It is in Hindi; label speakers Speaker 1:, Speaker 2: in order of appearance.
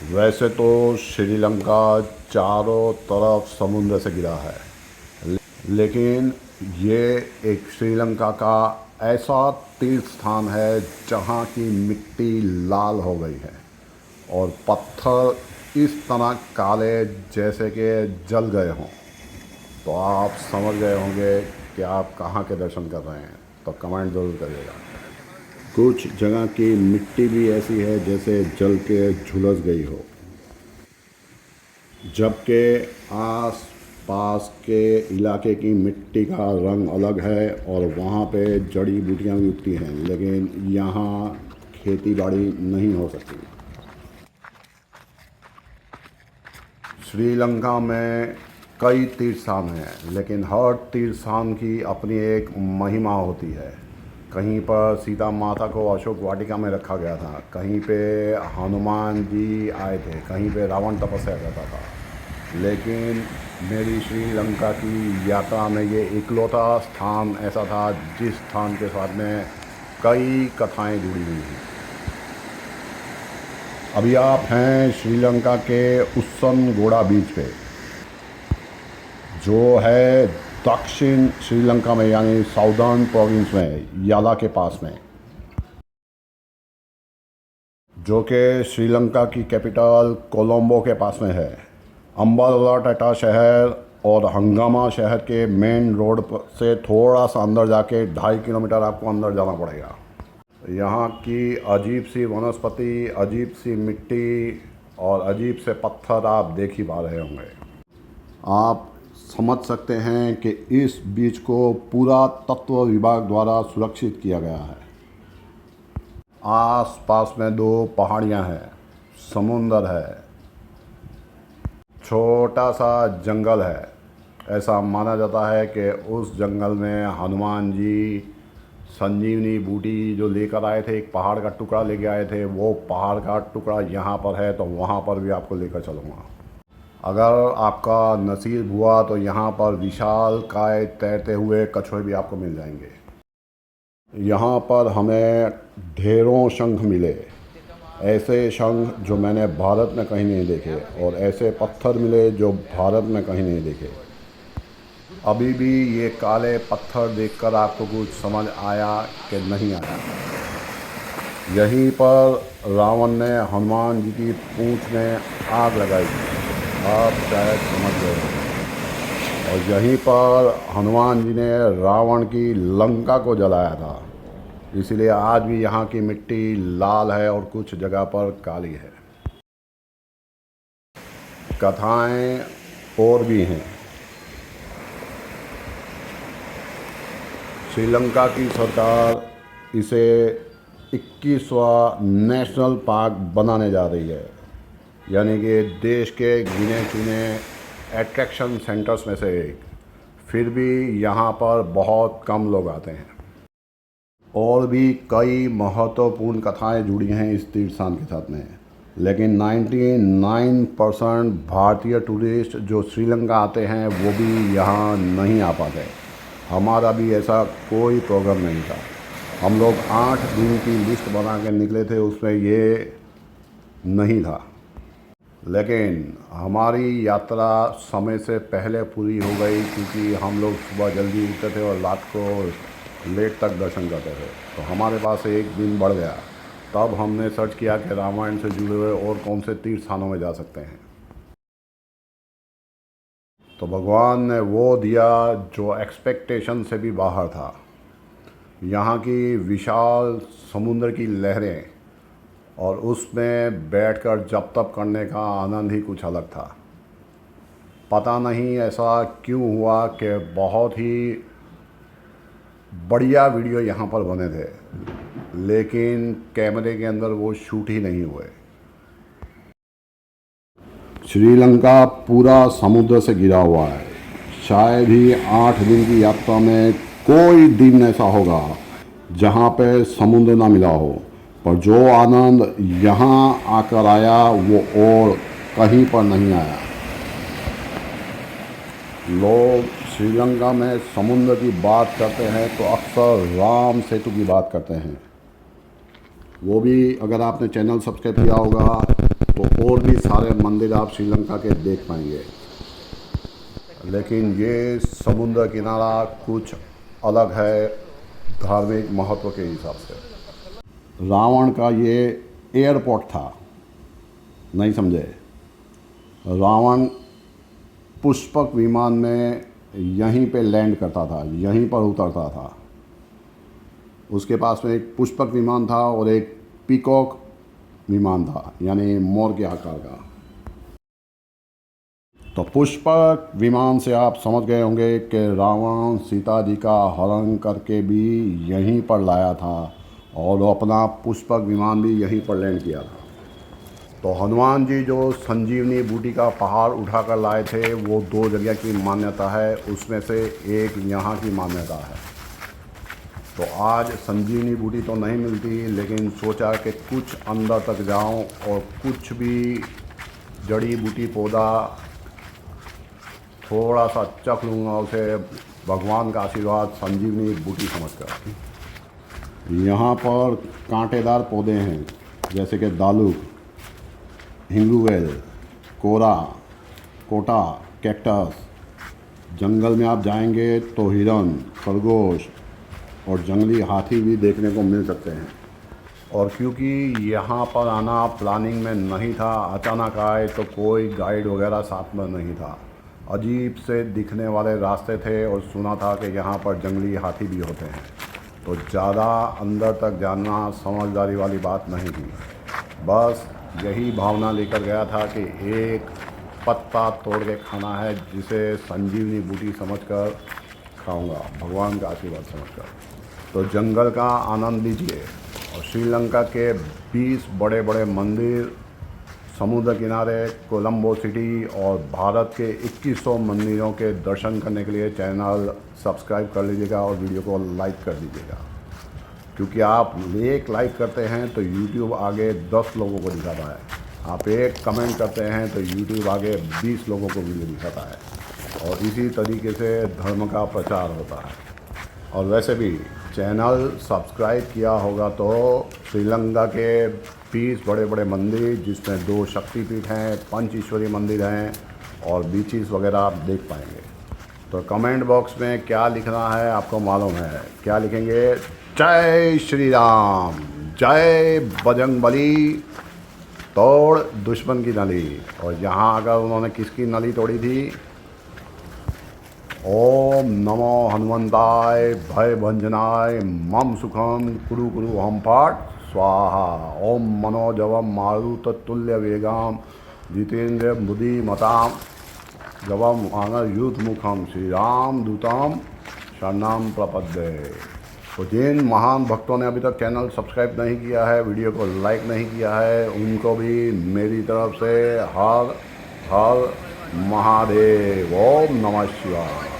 Speaker 1: वैसे तो श्रीलंका चारों तरफ समुद्र से घिरा है, लेकिन ये एक श्रीलंका का ऐसा तीर्थ स्थान है जहाँ की मिट्टी लाल हो गई है और पत्थर इस तरह काले जैसे कि जल गए हों। तो आप समझ गए होंगे कि आप कहाँ के दर्शन कर रहे हैं, तो कमेंट ज़रूर करिएगा। कुछ जगह की मिट्टी भी ऐसी है जैसे जल के झुलस गई हो, जबकि आस पास के इलाके की मिट्टी का रंग अलग है और वहाँ पे जड़ी बूटियाँ भी उगती हैं, लेकिन यहाँ खेती बाड़ी नहीं हो सकती। श्रीलंका में कई तीर्थ स्थान हैं, लेकिन हर तीर्थ स्थान की अपनी एक महिमा होती है। कहीं पर सीता माता को अशोक वाटिका में रखा गया था, कहीं पे हनुमान जी आए थे, कहीं पे रावण तपस्या करता था। लेकिन मेरी श्रीलंका की यात्रा में ये इकलौता स्थान ऐसा था जिस स्थान के साथ में कई कथाएं जुड़ी हुई हैं। अभी आप हैं श्रीलंका के उस्सनगोड़ा बीच पे, जो है दक्षिण श्रीलंका में, यानी साउदर्न प्रोविंस में, याला के पास में, जो कि श्रीलंका की कैपिटल कोलंबो के पास में है। अम्बालाटाटा शहर और हंगामा शहर के मेन रोड से थोड़ा सा अंदर जाके 2.5 किलोमीटर आपको अंदर जाना पड़ेगा। यहाँ की अजीब सी वनस्पति, अजीब सी मिट्टी और अजीब से पत्थर आप देख ही पा रहे होंगे। आप समझ सकते हैं कि इस बीच को पूरा तत्व विभाग द्वारा सुरक्षित किया गया है। आस पास में 2 पहाड़ियाँ हैं, समुंदर है, छोटा सा जंगल है। ऐसा माना जाता है कि उस जंगल में हनुमान जी संजीवनी बूटी जो लेकर आए थे, एक पहाड़ का टुकड़ा लेके आए थे, वो पहाड़ का टुकड़ा यहाँ पर है, तो वहाँ पर भी आपको लेकर चलूँगा। अगर आपका नसीब हुआ तो यहाँ पर विशाल काय तैरते हुए कछुए भी आपको मिल जाएंगे। यहाँ पर हमें ढेरों शंख मिले, ऐसे शंख जो मैंने भारत में कहीं नहीं देखे, और ऐसे पत्थर मिले जो भारत में कहीं नहीं देखे। अभी भी ये काले पत्थर देखकर आपको कुछ समझ आया कि नहीं आया? यहीं पर रावण ने हनुमान जी की पूंछ में आग लगाई थी, आप शायद समझ गए। और यहीं पर हनुमान जी ने रावण की लंका को जलाया था, इसलिए आज भी यहाँ की मिट्टी लाल है और कुछ जगह पर काली है। कथाएं और भी हैं। श्रीलंका की सरकार इसे 21वां नेशनल पार्क बनाने जा रही है, यानी कि देश के गिने चुने एट्रैक्शन सेंटर्स में से एक। फिर भी यहाँ पर बहुत कम लोग आते हैं। और भी कई महत्वपूर्ण कथाएं जुड़ी हैं इस तीर्थ स्थान के साथ में, लेकिन 99% भारतीय टूरिस्ट जो श्रीलंका आते हैं वो भी यहाँ नहीं आ पाते। हमारा भी ऐसा कोई प्रोग्राम नहीं था। हम लोग 8 दिन की लिस्ट बना के निकले थे, उसमें ये नहीं था। लेकिन हमारी यात्रा समय से पहले पूरी हो गई, क्योंकि हम लोग सुबह जल्दी उठते थे और रात को लेट तक दर्शन करते थे, तो हमारे पास एक दिन बढ़ गया। तब हमने सर्च किया कि रामायण से जुड़े हुए और कौन से तीर्थ स्थानों में जा सकते हैं। तो भगवान ने वो दिया जो एक्सपेक्टेशन से भी बाहर था। यहाँ की विशाल समुद्र की लहरें और उसमें बैठकर जप तप करने का आनंद ही कुछ अलग था। पता नहीं ऐसा क्यों हुआ कि बहुत ही बढ़िया वीडियो यहाँ पर बने थे, लेकिन कैमरे के अंदर वो शूट ही नहीं हुए। श्रीलंका पूरा समुद्र से घिरा हुआ है। शायद ही 8 दिन की यात्रा में कोई दिन ऐसा होगा जहाँ पे समुद्र ना मिला हो, पर जो आनंद यहाँ आकर आया वो और कहीं पर नहीं आया। लोग श्रीलंका में समुद्र की बात करते हैं तो अक्सर राम सेतु की बात करते हैं। वो भी अगर आपने चैनल सब्सक्राइब किया होगा तो और भी सारे मंदिर आप श्रीलंका के देख पाएंगे। लेकिन ये समुद्र किनारा कुछ अलग है धार्मिक महत्व के हिसाब से। रावण का ये एयरपोर्ट था, नहीं समझे। रावण पुष्पक विमान में यहीं पे लैंड करता था, यहीं पर उतरता था। उसके पास में एक पुष्पक विमान था और एक पीकॉक विमान था, यानी मोर के आकार का। तो पुष्पक विमान से आप समझ गए होंगे कि रावण सीता जी का हरण करके भी यहीं पर लाया था और वो अपना पुष्पक विमान भी यहीं पर लैंड किया था। तो हनुमान जी जो संजीवनी बूटी का पहाड़ उठाकर लाए थे, वो 2 जगह की मान्यता है, उसमें से एक यहाँ की मान्यता है। तो आज संजीवनी बूटी तो नहीं मिलती, लेकिन सोचा कि कुछ अंदर तक जाऊं और कुछ भी जड़ी बूटी पौधा थोड़ा सा चख लूँगा, उसे भगवान का आशीर्वाद संजीवनी बूटी समझकर। यहाँ पर कांटेदार पौधे हैं, जैसे कि दालूक, हिंगूवेल, कोरा, कोटा, कैक्टस। जंगल में आप जाएंगे तो हिरन, खरगोश और जंगली हाथी भी देखने को मिल सकते हैं। और क्योंकि यहाँ पर आना प्लानिंग में नहीं था, अचानक आए, तो कोई गाइड वगैरह साथ में नहीं था। अजीब से दिखने वाले रास्ते थे और सुना था कि यहाँ पर जंगली हाथी भी होते हैं। तो ज़्यादा अंदर तक जाना समझदारी वाली बात नहीं थी। बस यही भावना लेकर गया था कि एक पत्ता तोड़ के खाना है, जिसे संजीवनी बूटी समझकर खाऊंगा, भगवान का आशीर्वाद समझकर। तो जंगल का आनंद लीजिए और श्रीलंका के 20 बड़े बड़े मंदिर, समुद्र किनारे, कोलंबो सिटी और भारत के 2100 मंदिरों के दर्शन करने के लिए चैनल सब्सक्राइब कर लीजिएगा और वीडियो को लाइक कर दीजिएगा। क्योंकि आप एक लाइक करते हैं तो यूट्यूब आगे 10 लोगों को दिखाता है, आप एक कमेंट करते हैं तो यूट्यूब आगे 20 लोगों को वीडियो दिखाता है, और इसी तरीके से धर्म का प्रचार होता है। और वैसे भी चैनल सब्सक्राइब किया होगा तो श्रीलंका के 20 बड़े बड़े मंदिर, जिसमें 2 शक्तिपीठ हैं, 5 ईश्वरीय मंदिर हैं और बीचेस वगैरह आप देख पाएंगे। तो कमेंट बॉक्स में क्या लिखना है आपको मालूम है, क्या लिखेंगे? जय श्री राम, जय बजरंगबली, तोड़ दुश्मन की नली। और यहाँ अगर उन्होंने किसकी नली तोड़ी थी? ओम नमो हनुमंताय भय भंजनाय मम सुखम कुरु कुरु हम पाठ स्वाहा। ओम मनोजवम मारुत तुल्य वेगाम जितेंद्र बुद्धि मताम जवम आनर युद्ध मुखम श्री राम दूतम शरणाम प्रपद्ये। तो जिन महान भक्तों ने अभी तक चैनल सब्सक्राइब नहीं किया है, वीडियो को लाइक नहीं किया है, उनको भी मेरी तरफ से हर हर महादेव। ओम नमः शिवाय।